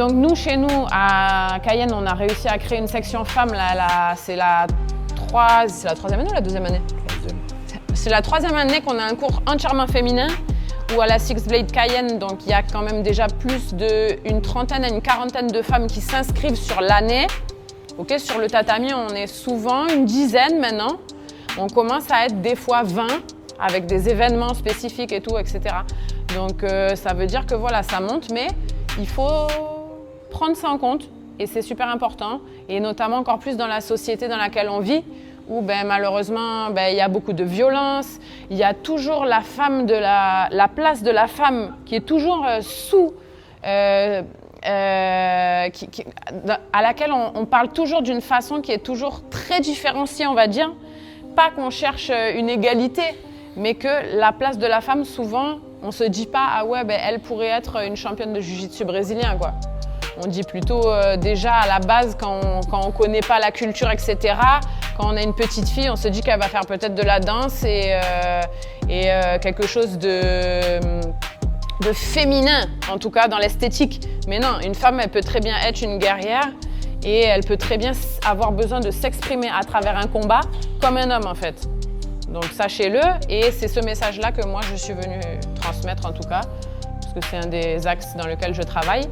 Donc nous, chez nous, à Cayenne, on a réussi à créer une section femmes. C'est la troisième année ou la deuxième année? C'est la troisième année qu'on a un cours entièrement féminin, où à la Six Blade Cayenne, donc il y a quand même déjà plus d'une trentaine à une quarantaine de femmes qui s'inscrivent sur l'année. Okay, sur le tatami, on est souvent une dizaine maintenant. On commence à être des fois 20 avec des événements spécifiques et tout, etc. Donc ça veut dire que voilà, ça monte, mais il faut prendre ça en compte et c'est super important. Et notamment encore plus dans la société dans laquelle on vit, où malheureusement, il y a beaucoup de violence. Il y a toujours la place de la femme qui est toujours à laquelle on parle toujours d'une façon qui est toujours très différenciée, on va dire. Pas qu'on cherche une égalité, mais que la place de la femme, souvent, on ne se dit pas « Ah ouais, elle pourrait être une championne de jiu-jitsu brésilien, quoi ». On dit plutôt déjà à la base, quand on ne connaît pas la culture, etc., quand on a une petite fille, on se dit qu'elle va faire peut-être de la danse et quelque chose de féminin, en tout cas dans l'esthétique. Mais non, une femme, elle peut très bien être une guerrière et elle peut très bien avoir besoin de s'exprimer à travers un combat comme un homme, en fait. Donc sachez-le, et c'est ce message-là que moi je suis venue transmettre en tout cas, parce que c'est un des axes dans lequel je travaille.